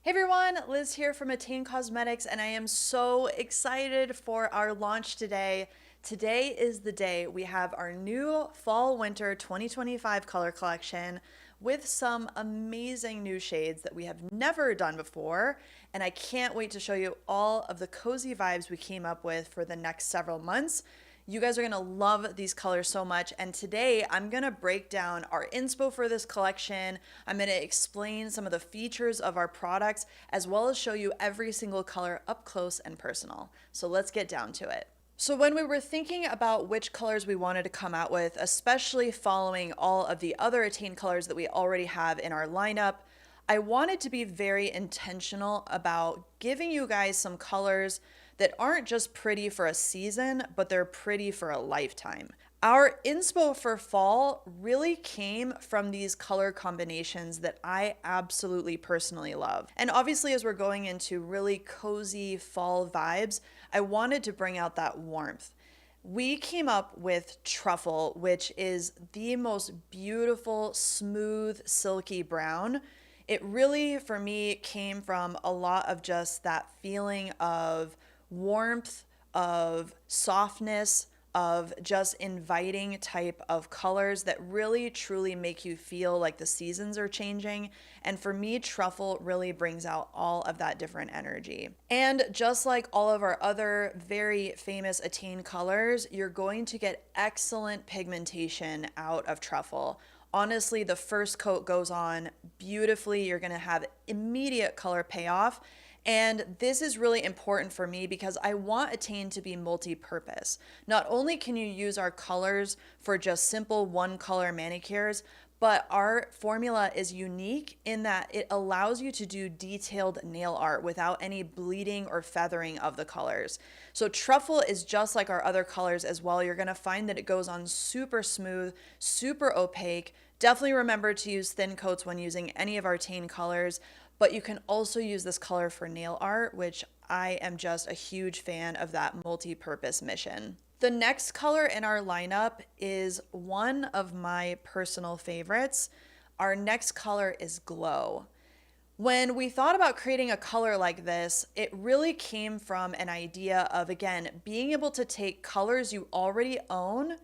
Hey everyone, Liz here from ATTAIN Cosmetics, and I am so excited for our launch today. Today is the day we have our new Fall Winter 2025 color collection with some amazing new shades that we have never done before, and I can't wait to show you all of the cozy vibes we came up with for the next several months. You guys are gonna love these colors so much. And today I'm gonna break down our inspo for this collection. I'm gonna explain some of the features of our products, as well as show you every single color up close and personal. So let's get down to it. So when we were thinking about which colors we wanted to come out with, especially following all of the other Attain colors that we already have in our lineup, I wanted to be very intentional about giving you guys some colors that aren't just pretty for a season, but they're pretty for a lifetime. Our inspo for fall really came from these color combinations that I absolutely personally love. And obviously, as we're going into really cozy fall vibes, I wanted to bring out that warmth. We came up with Truffle, which is the most beautiful, smooth, silky brown. It really, for me, came from a lot of just that feeling of warmth, of softness, of just inviting type of colors that really truly make you feel like the seasons are changing. And for me, Truffle really brings out all of that different energy. And just like all of our other very famous Attain colors, you're going to get excellent pigmentation out of Truffle. Honestly, the first coat goes on beautifully. You're gonna have immediate color payoff. And this is really important for me because I want Attain to be multi-purpose. Not only can you use our colors for just simple one color manicures, but our formula is unique in that it allows you to do detailed nail art without any bleeding or feathering of the colors. So Truffle is just like our other colors as well. You're gonna find that it goes on super smooth, super opaque. Definitely remember to use thin coats when using any of our Attain colors, but you can also use this color for nail art, which I am just a huge fan of that multi-purpose mission. The next color in our lineup is one of my personal favorites. Our next color is Glow. When we thought about creating a color like this, it really came from an idea of, again, being able to take colors you already own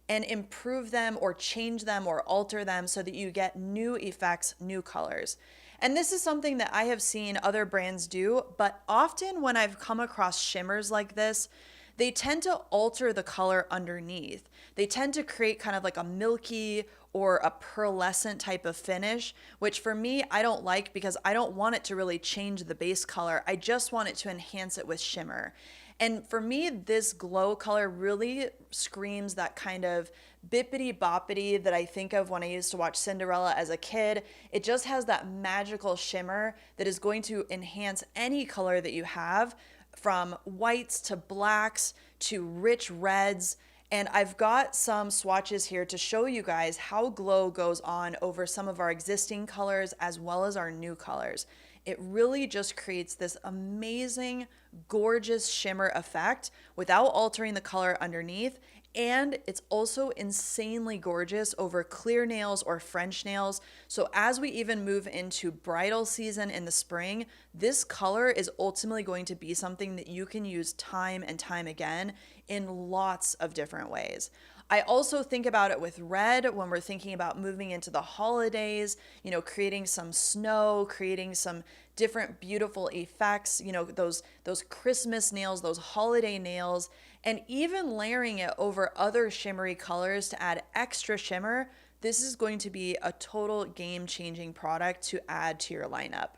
and improve them or change them or alter them so that you get new effects, new colors. And this is something that I have seen other brands do, but often when I've come across shimmers like this, they tend to alter the color underneath. They tend to create kind of like a milky or a pearlescent type of finish, which for me, I don't like because I don't want it to really change the base color. I just want it to enhance it with shimmer. And for me, this glow color really screams that kind of bippity boppity that I think of when I used to watch Cinderella as a kid. It just has that magical shimmer that is going to enhance any color that you have, from whites to blacks to rich reds. And I've got some swatches here to show you guys how glow goes on over some of our existing colors as well as our new colors. It really just creates this amazing, gorgeous shimmer effect without altering the color underneath. And it's also insanely gorgeous over clear nails or French nails. So as we even move into bridal season in the spring, this color is ultimately going to be something that you can use time and time again in lots of different ways. I also think about it with red when we're thinking about moving into the holidays, creating some snow, creating some different beautiful effects, those Christmas nails, those holiday nails, and even layering it over other shimmery colors to add extra shimmer. This is going to be a total game-changing product to add to your lineup.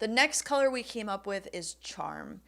The next color we came up with is Charm.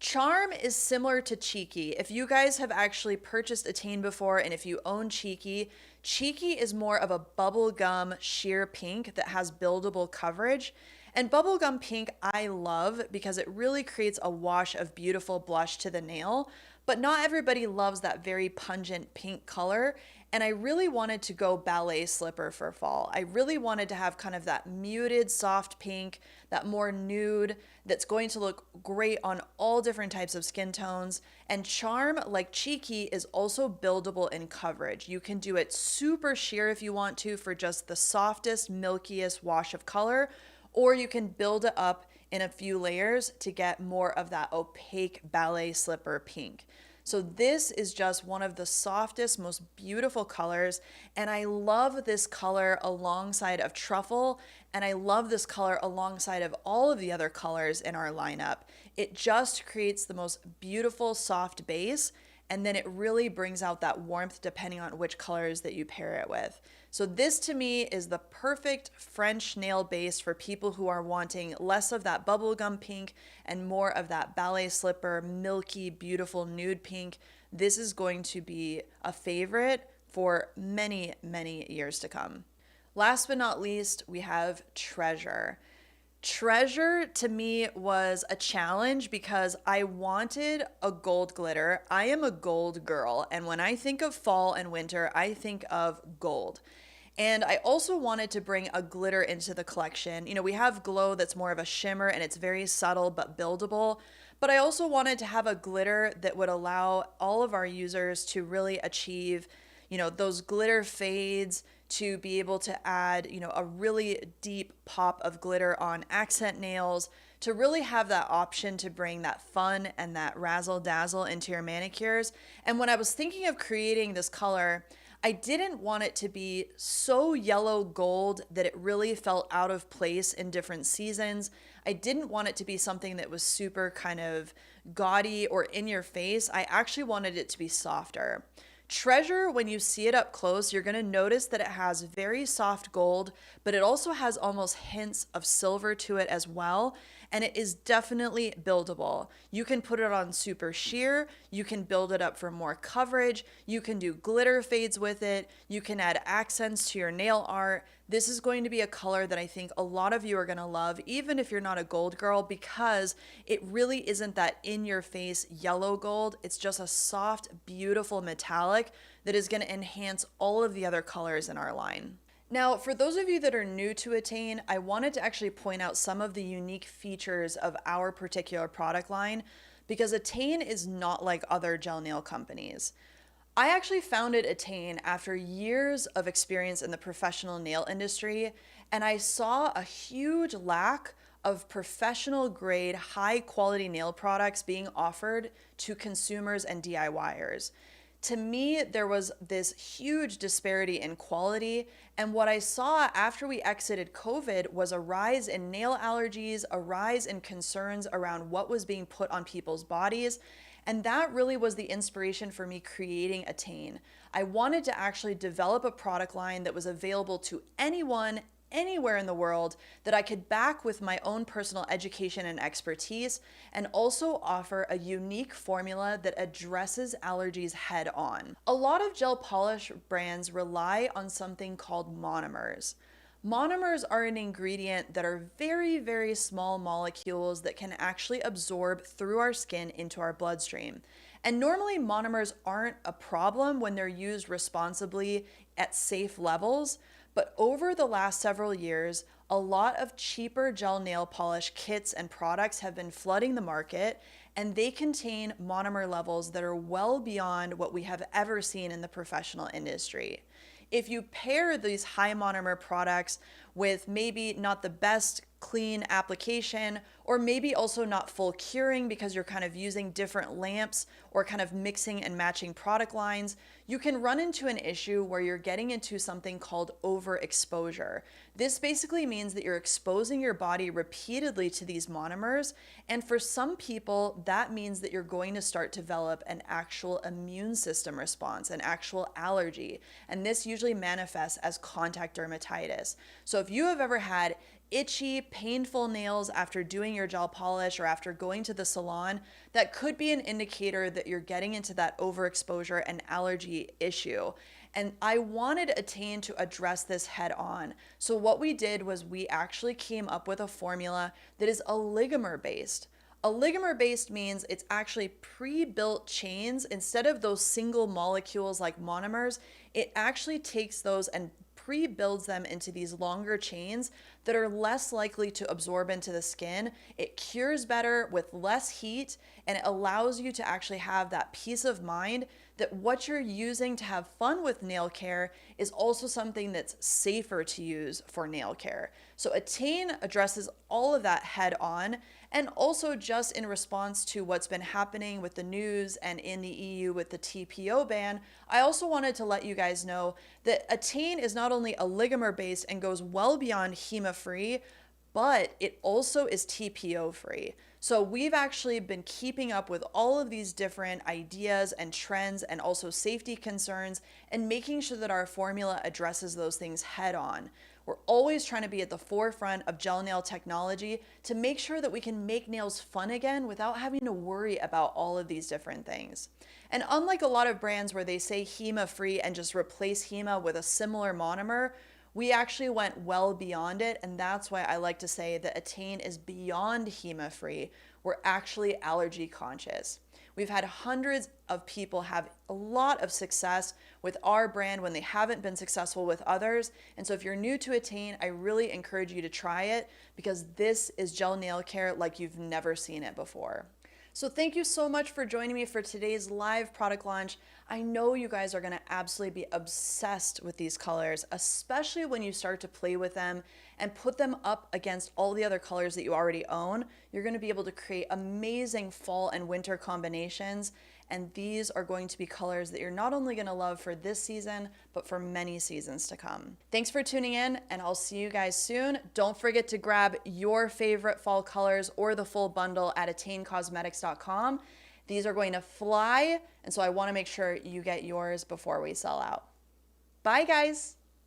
Charm is similar to Cheeky. If you guys have actually purchased Attain before and if you own Cheeky, Cheeky is more of a bubblegum sheer pink that has buildable coverage. And bubblegum pink I love because it really creates a wash of beautiful blush to the nail, but not everybody loves that very pungent pink color. And I really wanted to go ballet slipper for fall. I really wanted to have kind of that muted soft pink, that more nude, that's going to look great on all different types of skin tones. And Charm, like Cheeky, is also buildable in coverage. You can do it super sheer if you want to for just the softest, milkiest wash of color, or you can build it up in a few layers to get more of that opaque ballet slipper pink. So this is just one of the softest, most beautiful colors. And I love this color alongside of Truffle. And I love this color alongside of all of the other colors in our lineup. It just creates the most beautiful soft base. And then it really brings out that warmth depending on which colors that you pair it with. So this to me is the perfect French nail base for people who are wanting less of that bubblegum pink and more of that ballet slipper, milky, beautiful nude pink. This is going to be a favorite for many, many years to come. Last but not least, we have Treasure. Treasure to me was a challenge because I wanted a gold glitter. I am a gold girl, and when I think of fall and winter, I think of gold. And I also wanted to bring a glitter into the collection. You know, we have Glow that's more of a shimmer and it's very subtle but buildable. But I also wanted to have a glitter that would allow all of our users to really achieve, you know, those glitter fades, to be able to add, you know, a really deep pop of glitter on accent nails, to really have that option to bring that fun and that razzle dazzle into your manicures. And when I was thinking of creating this color, I didn't want it to be so yellow gold that it really felt out of place in different seasons. I didn't want it to be something that was super kind of gaudy or in your face. I actually wanted it to be softer. Treasure, when you see it up close, you're going to notice that it has very soft gold, but it also has almost hints of silver to it as well. And it is definitely buildable. You can put it on super sheer. You can build it up for more coverage. You can do glitter fades with it. You can add accents to your nail art. This is going to be a color that I think a lot of you are going to love, even if you're not a gold girl, because it really isn't that in-your-face yellow gold. It's just a soft, beautiful metallic that is going to enhance all of the other colors in our line. Now, for those of you that are new to ATTAIN, I wanted to actually point out some of the unique features of our particular product line because ATTAIN is not like other gel nail companies. I actually founded ATTAIN after years of experience in the professional nail industry, and I saw a huge lack of professional grade, high quality nail products being offered to consumers and DIYers. To me, there was this huge disparity in quality, and what I saw after we exited COVID was a rise in nail allergies, a rise in concerns around what was being put on people's bodies, and that really was the inspiration for me creating ATTAIN. I wanted to actually develop a product line that was available to anyone, anywhere in the world, that I could back with my own personal education and expertise, and also offer a unique formula that addresses allergies head on. A lot of gel polish brands rely on something called monomers. Monomers are an ingredient that are very, very small molecules that can actually absorb through our skin into our bloodstream. And normally monomers aren't a problem when they're used responsibly at safe levels, but over the last several years, a lot of cheaper gel nail polish kits and products have been flooding the market, and they contain monomer levels that are well beyond what we have ever seen in the professional industry. If you pair these high monomer products with maybe not the best clean application, or maybe also not full curing because you're kind of using different lamps or kind of mixing and matching product lines, you can run into an issue where you're getting into something called overexposure. This basically means that you're exposing your body repeatedly to these monomers, and for some people, that means that you're going to start to develop an actual immune system response, an actual allergy, and this usually manifests as contact dermatitis. So if you have ever had itchy, painful nails after doing your gel polish or after going to the salon, that could be an indicator that you're getting into that overexposure and allergy issue. And I wanted ATTAIN to address this head on. So what we did was we actually came up with a formula that is oligomer based. Oligomer based means it's actually pre-built chains. Instead of those single molecules like monomers, it actually takes those and pre-builds them into these longer chains that are less likely to absorb into the skin. It cures better with less heat, and it allows you to actually have that peace of mind that what you're using to have fun with nail care is also something that's safer to use for nail care. So ATTAIN addresses all of that head on, and also just in response to what's been happening with the news and in the EU with the TPO ban, I also wanted to let you guys know that ATTAIN is not only a ligament based and goes well beyond HEMA free, but it also is TPO free. So we've actually been keeping up with all of these different ideas and trends and also safety concerns and making sure that our formula addresses those things head on. We're always trying to be at the forefront of gel nail technology to make sure that we can make nails fun again without having to worry about all of these different things. And unlike a lot of brands where they say HEMA free and just replace HEMA with a similar monomer, we actually went well beyond it, and that's why I like to say that ATTAIN is beyond HEMA free. We're actually allergy conscious. We've had hundreds of people have a lot of success with our brand when they haven't been successful with others. And so if you're new to ATTAIN, I really encourage you to try it because this is gel nail care like you've never seen it before. So thank you so much for joining me for today's live product launch. I know you guys are gonna absolutely be obsessed with these colors, especially when you start to play with them and put them up against all the other colors that you already own. You're gonna be able to create amazing fall and winter combinations. And these are going to be colors that you're not only gonna love for this season, but for many seasons to come. Thanks for tuning in, and I'll see you guys soon. Don't forget to grab your favorite fall colors or the full bundle at attaincosmetics.com. These are going to fly, and so I wanna make sure you get yours before we sell out. Bye, guys.